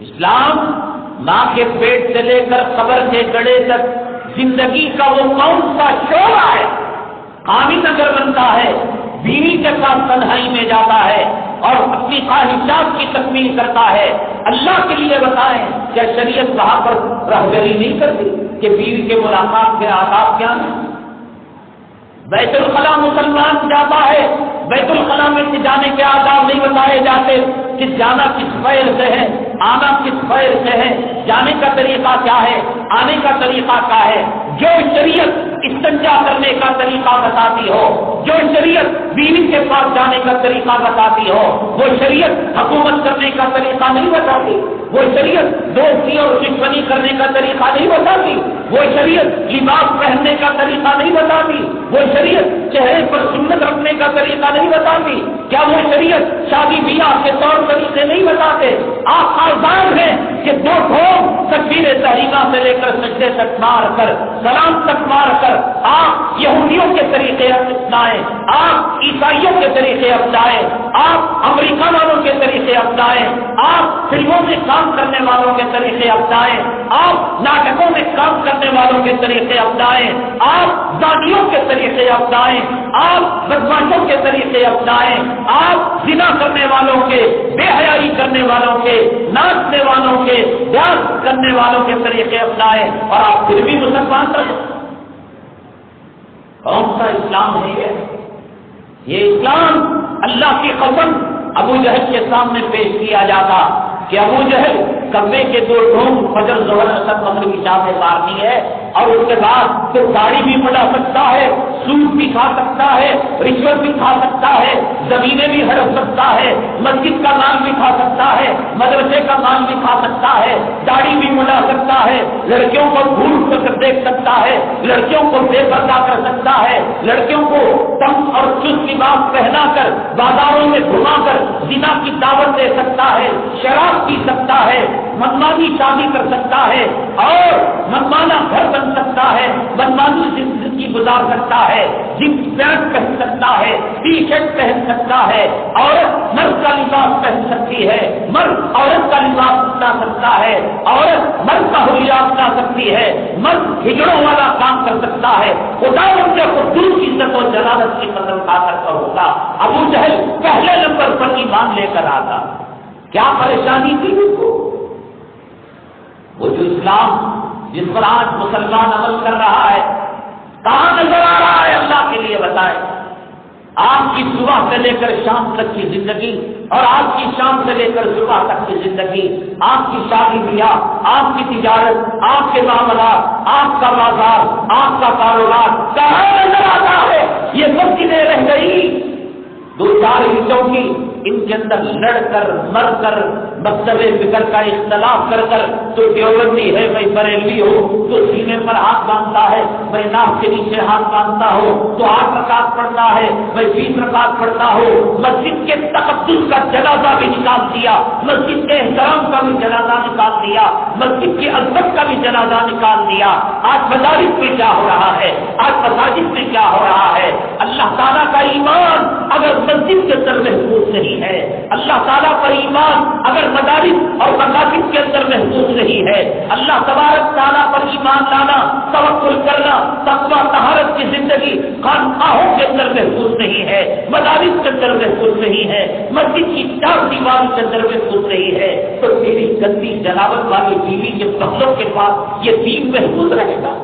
اسلام ماں کے پیٹ سے لے کر قبر کے گڑے تک زندگی کا وہ کون سا شعبہ ہے، خامد اگر بنتا ہے، بیوی کے ساتھ تنہائی میں جاتا ہے اور اپنی خواہشات کی تکمیل کرتا ہے، اللہ کے لیے بتائیں کیا شریعت وہاں پر رہبری نہیں کرتی کہ بیوی کے ملاقات کے آداب کیا ہیں؟ بیت الخلاء مسلمان جاتا ہے، بیت الخلاء میں جانے کے آداب نہیں بتائے جاتے کہ جانا کس خیر سے ہے، آنا کس خیر سے ہے، جانے کا طریقہ کیا ہے، آنے کا طریقہ کیا ہے۔ جو شریعت استنجا کرنے کا طریقہ بتاتی ہو، جو شریعت بیوی کے پاس جانے کا طریقہ بتاتی ہو، وہ شریعت حکومت کرنے کا طریقہ نہیں بتاتی، وہ شریعت دوستی اور دشمنی کرنے کا طریقہ نہیں بتاتی، وہ شریعت لباس پہننے کا طریقہ نہیں بتاتی، وہ شریعت چہرے پر سنت رکھنے کا طریقہ نہیں بتاتی۔ کیا وہ شریعت شادی بیاہ کے طور طریقے نہیں بتاتے؟ آپ آزاد ہیں کہ دو ٹھوک تکبیر تحریمہ سے لے کر سجدے تک مار کر، سلام تک مار کر آپ یہودیوں کے طریقے اپنائیں، آپ عیسائیوں کے طریقے اپنائیں، آپ امریکہ والوں کے طریقے اپنائیں، آپ فلموں میں کام کرنے والوں کے طریقے اپنائیں، آپ ناٹکوں میں کام کرنے والوں کے طریقے اپنائیں، آپ زانیوں کے طریقے اپنائیں، آپ بدماشوں کے طریقے اپنائیں، آپ زنا کرنے والوں کے، بے حیائی کرنے والوں کے، ناچنے والوں کے، ڈانس کرنے والوں کے طریقے اپنائیں، اور آپ پھر بھی مسلمان رہے۔ کون سا اسلام ہے یہ اسلام اللہ کی قسم ابو جہل کے سامنے پیش کیا جاتا کہ ابو جہل کبے کے دو ڈھونگ فجر ظہر اثر مغرب عشاء سے مارنی ہے، اور اس کے بعد پھر داڑھی بھی بڑھا سکتا ہے، سود بھی کھا سکتا ہے، رشوت بھی کھا سکتا ہے، زمینیں بھی ہڑپ سکتا ہے، مسجد کا مال بھی کھا سکتا ہے، مدرسے کا مال بھی کھا سکتا ہے، داڑھی بھی بڑھا سکتا ہے، لڑکیوں کو گھور کر دیکھ سکتا ہے، لڑکیوں کو بے پردہ کر سکتا ہے، لڑکیوں کو تنگ اور چست لباس پہنا کر بازاروں میں گھما کر زنا کی دعوت دے سکتا ہے، شراب پی سکتا ہے، منمانی شادی کر سکتا ہے، اور منمانا گھر بن سکتا ہے، منمانی زندگی گزار سکتا ہے، جینس پینٹ پہن سکتا ہے، ٹی شرٹ پہن سکتا ہے، عورت مرد کا لباس پہن سکتی ہے، مرد عورت کا لباس اپنا سکتا ہے، عورت مرد کا حلیہ اپنا سکتی ہے، مرد ہجڑوں والا کام کر سکتا ہے، خدا ان کے خود کی عزت و جلالت کی قدر اٹھا کر ہوگا۔ ابو جہل پہلے نمبر پر ایمان لے کر آتا، کیا پریشانی تھی اس کو؟ وہ جو اسلام جس پر آج مسلمان عمل کر رہا ہے کہاں نظر آ رہا ہے؟ اللہ کے لیے بتائیں۔ آپ کی صبح سے لے کر شام تک کی زندگی، اور آپ کی شام سے لے کر صبح تک کی زندگی، آپ کی شادی بیاہ، آپ کی تجارت، آپ کے معاملات، آپ کا بازار، آپ کا کاروبار کہاں نظر آتا ہے؟ یہ سب چیزیں رہ گئی دو چار ہندوں کی، ان کے اندر لڑ کر مر کر مکتب فکر کا اختلاف کر کر، تو دیوبندی ہے میں بریلوی ہو تو سینے پر ہاتھ باندھتا ہے، میں ناک کے نیچے ہاتھ باندھتا ہو تو 8 رکعت پڑھتا ہے، میں 20 رکعت پڑھتا ہوں۔ مسجد کے تقدس کا جنازہ بھی نکال دیا، مسجد کے احترام کا بھی جنازہ نکال دیا، مسجد کی عظمت کا بھی جنازہ نکال دیا۔ آج مدارس میں کیا ہو رہا ہے؟ آج مساجد میں کیا ہو رہا ہے؟ اللہ تعالیٰ کا ایمان اگر مسجد کے اندر محفوظ نہیں ہے، اللہ تعالیٰ پر ایمان اگر مدارس اور مساجد کے اندر محفوظ نہیں ہے، اللہ تبارک تعالیٰ پر ایمان لانا، توکل کرنا، تقویٰ طہارت کی زندگی خانقاہوں کے اندر محفوظ نہیں ہے، مدارس کے اندر محفوظ نہیں ہے، مسجد کی 4 دیواروں کے اندر محفوظ نہیں ہے، تو تیری گندی جنابت والی بیوی کے بغلوں کے پاس یہ دین محفوظ رہے گا؟